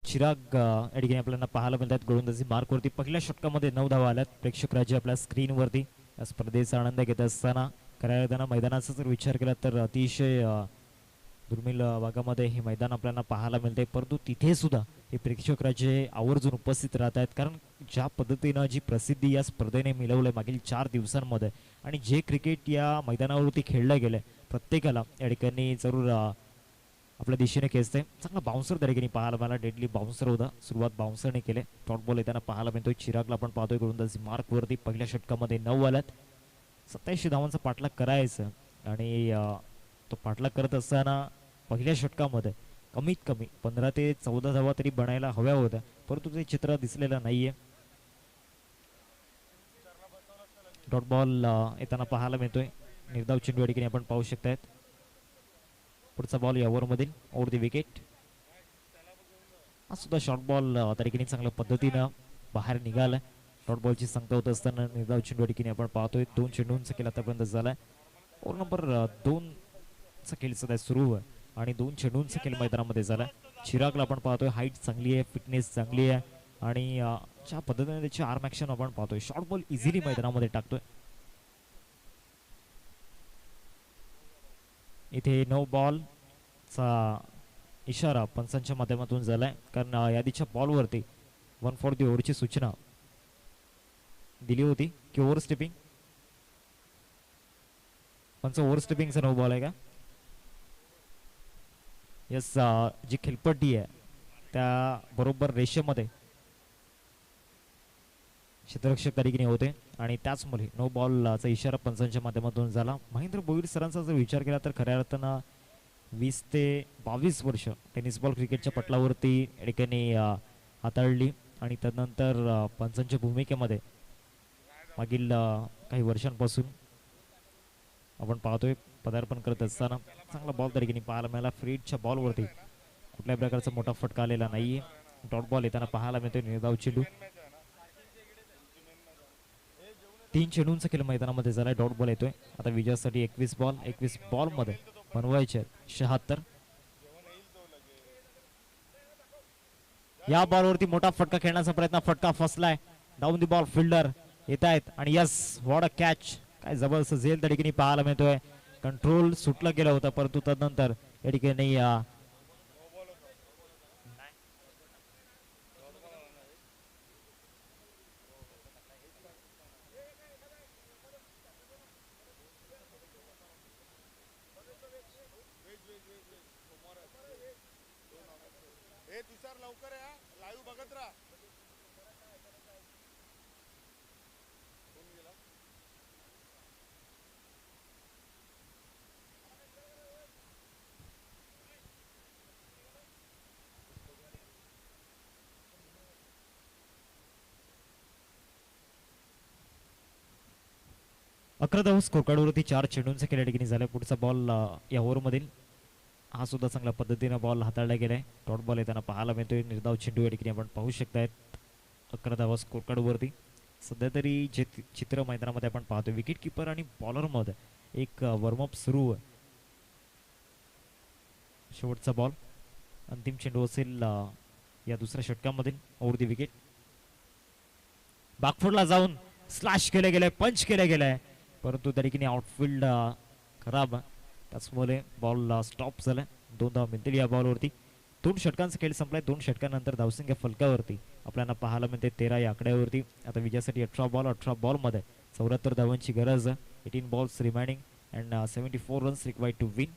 Chirag या ठिकाणी आपल्याला पाहायला मिळतात गोलंदाजी मार्कवरती. पहिल्या षटकामध्ये 9 धावा आल्यात. प्रेक्षक राज्य आपल्या स्क्रीनवरती या स्पर्धेचा आनंद घेत असताना करायला मैदानाचा जर विचार केला तर अतिशय दुर्मिळ भागामध्ये हे मैदान आपल्याला पाहायला मिळते, परंतु तिथे सुद्धा हे प्रेक्षक राज्य आवर्जून उपस्थित राहत आहेत. कारण ज्या पद्धतीनं जी प्रसिद्धी या स्पर्धेने मिळवलंय मागील 4 दिवसांमध्ये आणि जे क्रिकेट या मैदानावरती खेळलं गेलंय, प्रत्येकाला या ठिकाणी जरूर आपल्या दिशेने खेचते. चांगला बाउन्सर त्या ठिकाणी पाहायला मला, डेडली बाउन्सर होता. सुरुवात बाउन्सरने केले. डॉट बॉल येताना पाहायला मिळतोय. चिरागला आपण पाहतोय गोलंदाजी मार्कवरती. पहिल्या षटकामध्ये 9 आल्यात. 87 धावांचा पाठलाग करायचं आणि तो पाठलाग करत असताना पहिल्या षटकामध्ये कमीत कमी 15 ते 14 धावा तरी बनायला हव्या होत्या, परंतु ते चित्र दिसलेलं नाहीये. डॉट बॉल येताना पाहायला मिळतोय. निर्धाव चेंडू या ठिकाणी आपण पाहू शकतायत. पुढचा बॉल या ओव्हरमधील ओव्हर दी विकेट. हा सुद्धा शॉर्ट बॉल त्या ठिकाणी चांगल्या पद्धतीनं बाहेर निघालाय. डॉट बॉलची संख्या होत असताना निर्धाव चेंडू ठिकाणी आपण पाहतोय. 2 चेंडूंचा खेळ आतापर्यंत झालाय. ओव्हर नंबर 2 चा खेळ सध्या सुरू आहे आणि 2 चेंडूंचा खेळ मैदानामध्ये झालाय. चिरागला आपण पाहतोय. हाईट चांगली आहे, फिटनेस चांगली आहे आणि ज्या पद्धतीने त्याची आर्म ऍक्शन आपण पाहतोय, शॉर्ट बॉल इझिली मैदानामध्ये टाकतोय. इथे नो बॉलचा इशारा पंचांच्या माध्यमातून झालाय, कारण यादीच्या बॉलवरती 1 फॉर दी ओव्हरची सूचना दिली होती की ओव्हर स्टेपिंग. पंच ओव्हर स्टेपिंगचा नो बॉल आहे का? यस. जी खेळपट्टी आहे त्या बरोबर रेषेमध्ये क्षेत्ररक्षक त्या ठिकाणी होते आणि त्याचमुळे नो बॉलचा इशारा पंचांच्या माध्यमातून झाला. महेंद्र भोईर सरांचा जर विचार केला तर खऱ्या अर्थानं 20 ते 22 वर्ष टेनिस बॉल क्रिकेटच्या पटलावरती या ठिकाणी हाताळली आणि त्यानंतर पंचांच्या भूमिकेमध्ये मागील काही वर्षांपासून आपण पाहतोय पदार्पण करत असताना चांगला बॉल त्या ठिकाणी पाहायला मिळाला. फ्रीडच्या बॉलवरती कुठल्याही प्रकारचा मोठा फटका आलेला नाहीये. डॉट बॉल येताना पाहायला मिळतोय. निर्धाव चेंडू. 3 चेंडूंचा खेळ मैदानामध्ये झालाय. डॉट बॉल येतोय. आता विजयासाठी 21 बॉल. 21 बॉल मध्ये बनवायचे 76. या बॉलवरती मोठा फटका खेळण्याचा प्रयत्न, फटका फसलाय. डाऊन दी बॉल फिल्डर येत आहेत आणि यस व्हॉट अ कॅच. काय जबरदस्त झेल त्या ठिकाणी पाहायला मिळतोय. कंट्रोल सुटलं गेलं होतं परंतु तदनंतर या ठिकाणी तुषार लवकर या, लाईव्ह बघत राहा. 11 धावा स्कोर कार्डवरती 4 चेंडूंचा केल्या ठिकाणी झालाय. पुढचा बॉल या ओव्हरमधील हा सुद्धा चांगल्या पद्धतीने बॉल हाताळला गेलाय. डॉट बॉल येताना पाहायला मिळतोय. निर्धाव चेंडू या ठिकाणी आपण पाहू शकतायत. 11 धावा स्कोर कार्डवरती सध्या तरी जे चित्र मैदानामध्ये आपण पाहतोय विकेट किपर आणि बॉलर मध्ये एक वॉर्मअप सुरू आहे. शेवटचा बॉल अंतिम चेंडू असेल या दुसऱ्या षटकामधील ओव्हर दी विकेट. बॅकफुटला जाऊन स्लॅश केले गेले, पंच केले गेले परंतु त्या ठिकाणी आउटफील्ड खराब, त्याचमुळे बॉल स्टॉप झालाय. 2 धावा मिळतील या बॉलवरती. 2 षटकांचा खेळ संपलाय. 2 षटकांनंतर धावसंख्या फलकावरती आपल्याला पाहायला मिळते 13 या आकड्यावरती. आता विजयासाठी 18 बॉल मध्ये 74 धावांची गरज. 18 balls remaining and 74 runs required to win.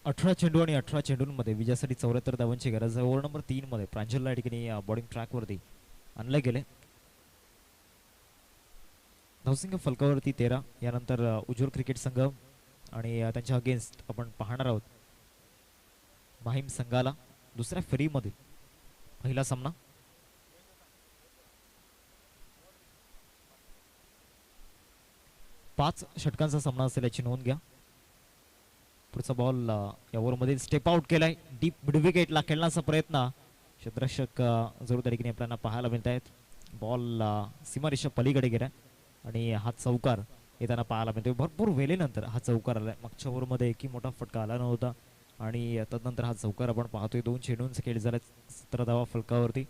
अठरा चेंडू आणि 18 चेंडूंमध्ये विजयासाठी 74 धावांची गरज आहे. ओव्हर नंबर 3 मध्ये प्रांजलला या ठिकाणी बॉलिंग ट्रॅकवरती आणले गेले. धावसंख्या फलकावरती 13. यानंतर उज्ज्वल क्रिकेट संघ आणि त्यांच्या अगेन्स्ट आपण पाहणार आहोत माहीम संघाला दुसऱ्या फेरीमध्ये पहिला सामना. पाच षटकांचा सामना असेल याची नोंद घ्या. पुढचा बॉल या ओव्हरमध्ये स्टेप आउट केलाय. डीप मिड विकेटला खेळण्याचा प्रयत्न. क्षेत्ररक्षक जरूर त्या ठिकाणी आपल्याला पाहायला मिळत आहेत. बॉल सीमारेषा पलीकडे गेला आणि हा चौकार येताना पाहायला मिळतोय. भरपूर वेळेनंतर हा चौकार आलाय. मागच्या ओव्हरमध्ये एकही मोठा फटका आला नव्हता आणि तदनंतर हा चौकार आपण पाहतोय. 2 चेंडूंचा खेळ झाला. 17 धावा फलकावरती.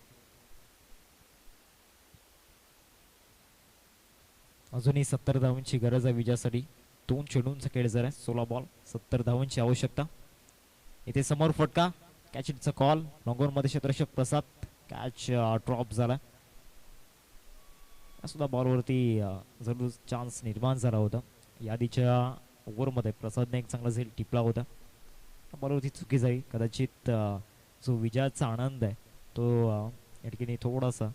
अजूनही 70 धावांची गरज आहे विजयासाठी. 2 चेंडूंचा खेळ झालाय. 16 बॉल 70 धावांची आवश्यकता. इथे समोर फटका, कॅच इटचा कॉल. लॉंगॉन मध्ये क्षेत्ररक्षक प्रसाद, कॅच ड्रॉप झाला. सुद्धा बॉलवरती जरूर चान्स निर्माण झाला होता. यादीच्या ओव्हरमध्ये प्रसादने एक चांगला झेल टिपला होता. बॉलवरती चुकी झाली. कदाचित जो विजयाचा आनंद आहे तो या ठिकाणी थोडासा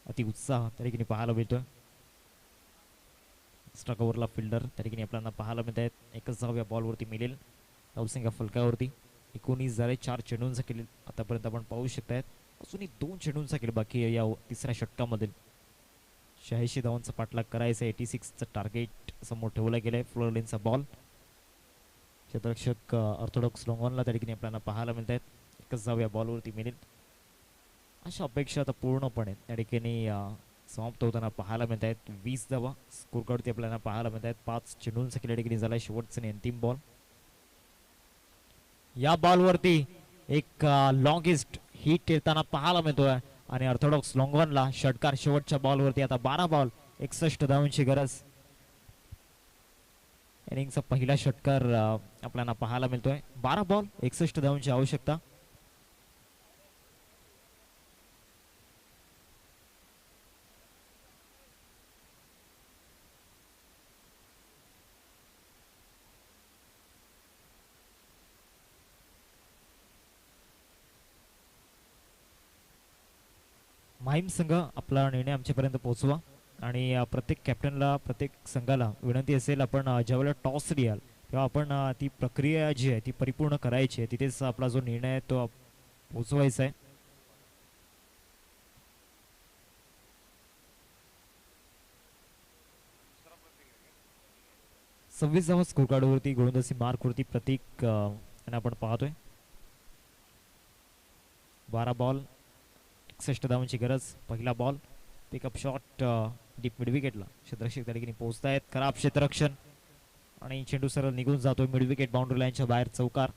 अति उत्साह त्या ठिकाणी पाहायला मिळतोय. एक्स्ट्रा कव्हरला फिल्डर त्या ठिकाणी आपल्याला पाहायला मिळत आहेत. 1 धाव या बॉलवरती मिळेल. धावसंख्या फलकावरती 19 झाले. 4 चेंडूंचा खेळ आतापर्यंत आपण पाहू शकतायत. अजूनही 2 चेंडूंचा खेळ बाकी आहे या तिसऱ्या षटकामध्ये. 86 धावांचा पाठलाग करायचा. 86चं टार्गेट समोर ठेवलं गेलंय. फ्लोर लेनचा बॉल. क्षेत्ररक्षक ऑर्थोडॉक्स लॉंगॉनला त्या ठिकाणी आपल्याला पाहायला मिळत आहेत. 1 धाव या बॉलवरती मिळेल. अशा अपेक्षा आता पूर्णपणे त्या ठिकाणी समाप्त होताना पाहायला मिळत आहेत. 20 धावा स्कोर कार्डवरती आपल्याला पाहायला मिळत आहेत. 5 चेंडूंचा खेळ ठिकाणी झालाय. शेवटचा आणि अंतिम बॉल. या बॉलवरती एक लॉंगेस्ट हिट येताना पाहायला मिळतोय आणि ऑर्थोडॉक्स लॉंगॉनला षटकार. शेवटच्या बॉलवरती आता 12 बॉल 61 धावांची गरज. इनिंगचा पहिला षटकार आपल्याला पाहायला मिळतोय. 12 बॉल 61 धावांची आवश्यकता. माहीम संघ आपला निर्णय आमच्यापर्यंत पोहोचवा आणि प्रत्येक कॅप्टनला प्रत्येक संघाला विनंती असेल आपण ज्यावेळेला टॉस द्याल तेव्हा आपण ती प्रक्रिया जी आहे ती परिपूर्ण करायची आहे, तिथेच आपला जो निर्णय आहे तो पोचवायचा आहे. सव्वीसावा स्कोर कार्डवरती गोलंदाजी मार्कवरती प्रतीक आणि आपण पाहतोय 12 बॉल 61 धावांची गरज. पहिला ball pickup shot deep mid विकेटला. क्षेत्ररक्षक त्या ठिकाणी पोहोचतायत. खराब क्षेत्ररक्षण आणि चेंडू सरळ निघून जातोय मिड विकेट बाउंड्री लाईनच्या बाहेर. चौकार.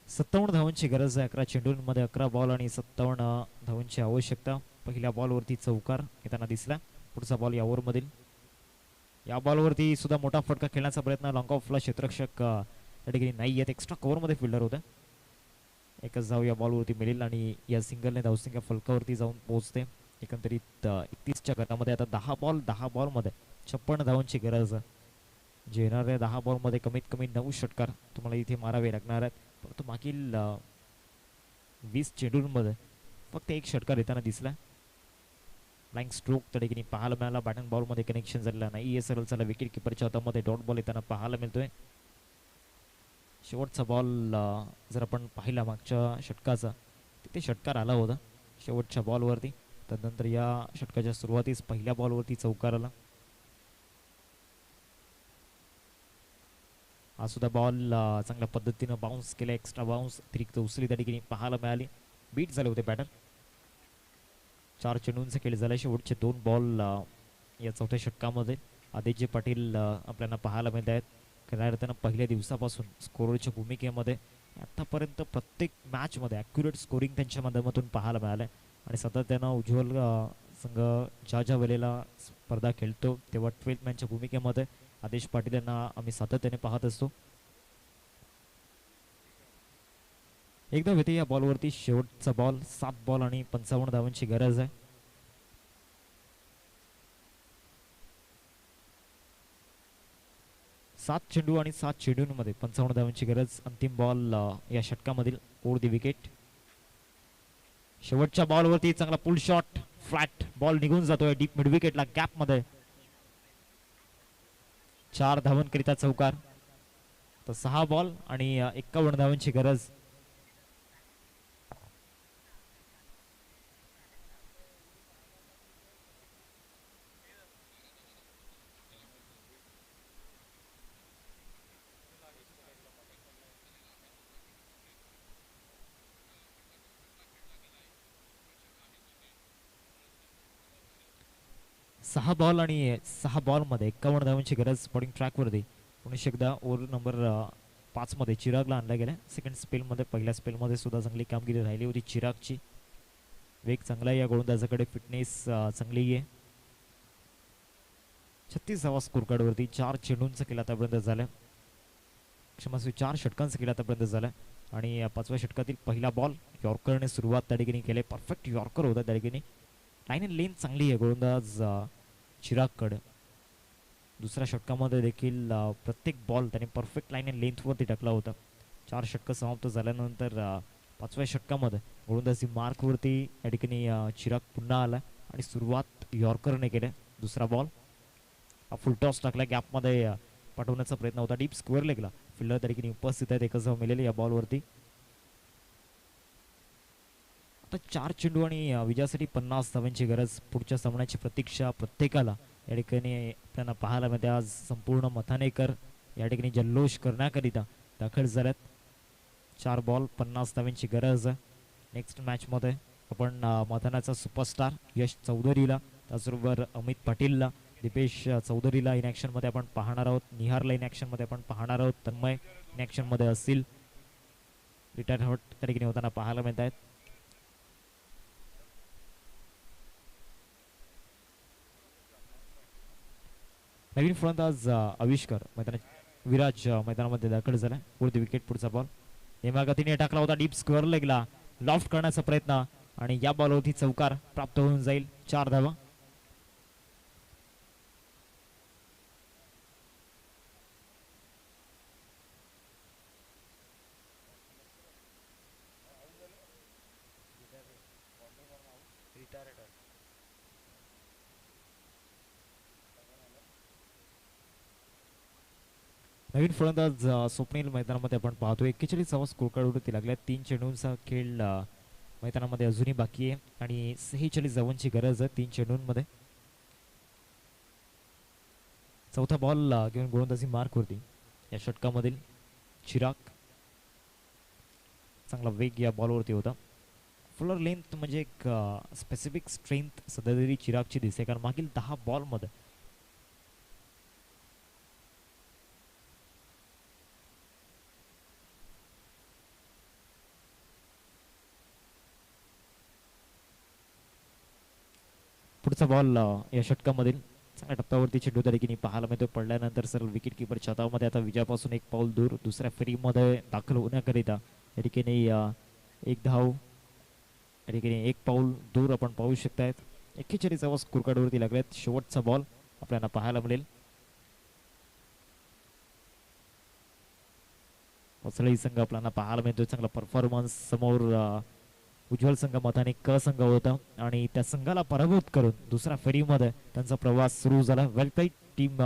सत्तावन्न धावांची गरज आहे. 11 चेंडूंमध्ये 11 बॉल आणि 57 धावांची आवश्यकता. पहिल्या बॉलवरती चौकार येताना दिसला. पुढचा बॉल या ओव्हरमधील. या बॉलवरती सुद्धा मोठा फटका खेळण्याचा प्रयत्न. लॉंग ऑफला क्षेत्ररक्षक त्या ठिकाणी नाही आहेत. एक्स्ट्रा कव्हरमध्ये फिल्डर होता. एकच धाव या बॉलवरती मिळेल आणि या सिंगलने धावसंख्या फलकावरती जाऊन पोहोचते. एकंदरीत 31च्या गटामध्ये आता 10 बॉलमध्ये 56 धावांची गरज. जे येणाऱ्या 10 बॉलमध्ये कमीत कमी 9 षटकार तुम्हाला इथे मारावे लागणार आहेत. परंतु मागील 20 चेंडूंमध्ये फक्त एक षटकार येताना दिसला. फ्लाइंग स्ट्रोक त्या ठिकाणी पाहायला मिळाला. बॅट अँड बॉलमध्ये कनेक्शन झालेला नाही. सरळ चला विकेट किपरच्या हातामध्ये डॉट बॉल येताना पाहायला मिळतोय. शेवटचा बॉल जर आपण पाहिला मागच्या षटकाचा, तिथे षटकार आला होता शेवटच्या बॉलवरती. त्यानंतर या षटकाच्या सुरुवातीस पहिल्या बॉलवरती चौकार आला. हा सुद्धा बॉल चांगल्या पद्धतीनं बाउन्स केला. एक्स्ट्रा बाउन्स अतिरिक्त उचली त्या ठिकाणी पाहायला मिळाली. बीट झाले होते बॅटर. 4 चेंडूंचे खेळ झाले. शेवटचे 2 बॉल या चौथ्या षटकामध्ये आदित्य पाटील आपल्याला पाहायला मिळत आहेत. खऱ्या अर्थानं पहिल्या दिवसापासून स्कोररच्या भूमिकेमध्ये आतापर्यंत प्रत्येक मॅचमध्ये ॲक्युरेट स्कोरिंग त्यांच्या माध्यमातून पाहायला मिळालं. आणि सतत त्यांना उज्ज्वल संघ ज्या वेळेला स्पर्धा खेळतो तेव्हा 12th मॅनच्या भूमिकेमध्ये आदेश पाटील यांना आम्ही सातत्याने पाहत असतो. एकदा येते या बॉलवरती शेवटचा बॉल. 7 बॉल आणि 55 धावांची गरज आहे. सात चेंडू आणि 7 चेंडूंमध्ये 55 धावांची गरज. अंतिम बॉल या षटकामधील ओव्हर दी विकेट. शेवटच्या बॉलवरती चांगला पुल शॉट. फ्लॅट बॉल निघून जातोय डीप मिड विकेटला गॅप मध्ये. 4 धावांकरिता चौकार. तर 6 बॉल आणि 51 धावांची गरज. सहा बॉल आणि 6 बॉलमध्ये 51 धावांची गरज. बॉलिंग ट्रॅकवरती पुन्हा एकदा ओव्हर नंबर 5 मध्ये चिरागला आणला गेला. सेकंड स्पेलमध्ये पहिल्या स्पेलमध्ये सुद्धा चांगली कामगिरी राहिली होती चिरागची. वेग चांगला आहे या गोलंदाजाकडे. फिटनेस चांगली आहे. 36वा स्कोर कार्डवरती 4 चेंडूंचा केला आतापर्यंत झाला. क्षमस्वी 4 षटकांचा केला आतापर्यंत झाला. आणि 5व्या षटकातील पहिला बॉल यॉर्करने सुरुवात त्या ठिकाणी केली. परफेक्ट यॉर्कर होता त्या ठिकाणी. लाईन अँड लेंथ चांगली आहे गोलंदाज चिरागकडे. दुसऱ्या षटकामध्ये देखील प्रत्येक बॉल त्याने परफेक्ट लाईन अँड लेंथवरती टाकला होता. 4 षटकं समाप्त झाल्यानंतर 5व्या षटकामध्ये गोलंदाजी मार्कवरती या ठिकाणी चिराग पुन्हा आला आणि सुरुवात यॉर्करने केली. दुसरा बॉल फुल टॉस टाकला. गॅपमध्ये पाठवण्याचा प्रयत्न होता. डीप स्क्वेअर लेगला फिल्डर त्या ठिकाणी उपस्थित आहेत. एकच धाव मिळाली या बॉलवरती. आता 4 चेंडू आणि विजयासाठी 50 धावांची गरज. पुढच्या सामन्याची प्रतीक्षा प्रत्येकाला या ठिकाणी आपल्याला पाहायला मिळते. आज संपूर्ण मथानेकर या ठिकाणी जल्लोष करण्याकरिता दाखल झाल्यात. 4 बॉल 50 धावांची गरज. नेक्स्ट मॅचमध्ये आपण मथानाचा सुपरस्टार यश चौधरीला, त्याचबरोबर अमित पाटीलला, दीपेश चौधरीला इन ॲक्शनमध्ये आपण पाहणार आहोत. निहारला इन ॲक्शनमध्ये आपण पाहणार आहोत. तन्मय इन ॲक्शनमध्ये असतील. रिटायर हॉट त्या ठिकाणी होताना पाहायला मिळत आहेत. नवीन फलंदाज आविष्कार मैदानात विराज मैदानामध्ये दाखल झाला. पुढे विकेट. पुढचा बॉल नेमागतीने टाकला होता. डीप स्क्वेअर लेगला लॉफ्ट करण्याचा प्रयत्न आणि या बॉलवरती चौकार प्राप्त होऊन जाईल. 4 धावा. नवीन फलंदाज स्वप्नील मैदानामध्ये आपण पाहतो. 41 स्कोर कार्डवरती लागल्या. 3 चेंडूंचा खेळ मैदानामध्ये अजूनही बाकी आहे आणि 46 धावांची गरज आहे 3 चेंडूंमध्ये. चौथा बॉल घेऊन गोलंदाजी मार्कवरती या षटकामधील चिराग. चांगला वेग या बॉलवरती होता. फुलर लेंथ म्हणजे एक स्पेसिफिक स्ट्रेंथ सध्या तरी चिरागची दिसते, कारण मागील 10 बॉलमध्ये पुढचा बॉल या षटकामधील चांगल्या टप्प्यावरती चेंडू त्या ठिकाणी पाहायला मिळतो. पडल्यानंतर सरळ विकेट किपर छतामध्ये आता विजयापासून एक पाऊल दूर दुसऱ्या फेरीमध्ये दाखल होण्याकरिता या ठिकाणी एक धाव या ठिकाणी एक पाऊल दूर आपण पाहू शकतायत. 41 स्कोर कार्डवरती लागलेत. शेवटचा बॉल आपल्याला पाहायला मिळेल. वसई संघ आपल्याला पाहायला मिळतो. चांगला परफॉर्मन्स समोर उज्ज्वल संघ मताने क संघ होता आणि त्या संघाला पराभूत करून दुसऱ्या फेरीमध्ये त्यांचा प्रवास सुरू झाला. Well played team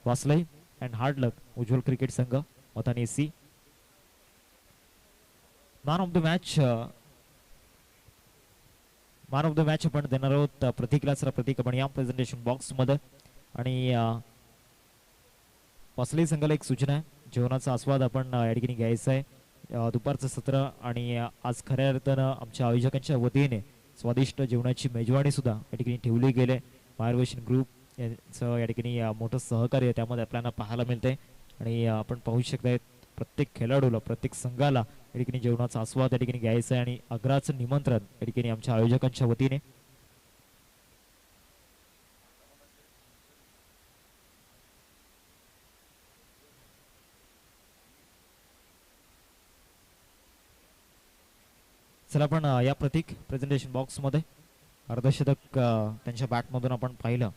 Vasalai and hard luck Ujjwal cricket संघ मताने सी. मॅन ऑफ द मॅच आपण देणार आहोत प्रतीकला. सर प्रतीक आपण या प्रेझेंटेशन बॉक्स मध्ये. आणि वासलई संघाला एक सूचना आहे, जेवणाचा आस्वाद आपण या ठिकाणी घ्यायचा आहे. दुपारचं सत्र आणि आज खऱ्या अर्थानं आमच्या आयोजकांच्या वतीने स्वादिष्ट जेवणाची मेजवानी सुद्धा या ठिकाणी ठेवली गेली. मायरवेशन ग्रुप यांचं या ठिकाणी मोठं सहकार्य त्यामध्ये आपल्याला पाहायला मिळते आणि आपण पाहू शकताय प्रत्येक खेळाडूला प्रत्येक संघाला या ठिकाणी जेवणाचा आस्वाद या ठिकाणी घ्यायचा आहे आणि आग्राचं निमंत्रण या ठिकाणी आमच्या आयोजकांच्या वतीने. चला आपण या प्रतीक प्रेझेंटेशन बॉक्समध्ये अर्धशतक त्यांच्या बॅटमधून आपण पाहिलं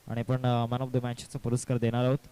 आणि आपण मॅन ऑफ द मॅचचा पुरस्कार देणार आहोत.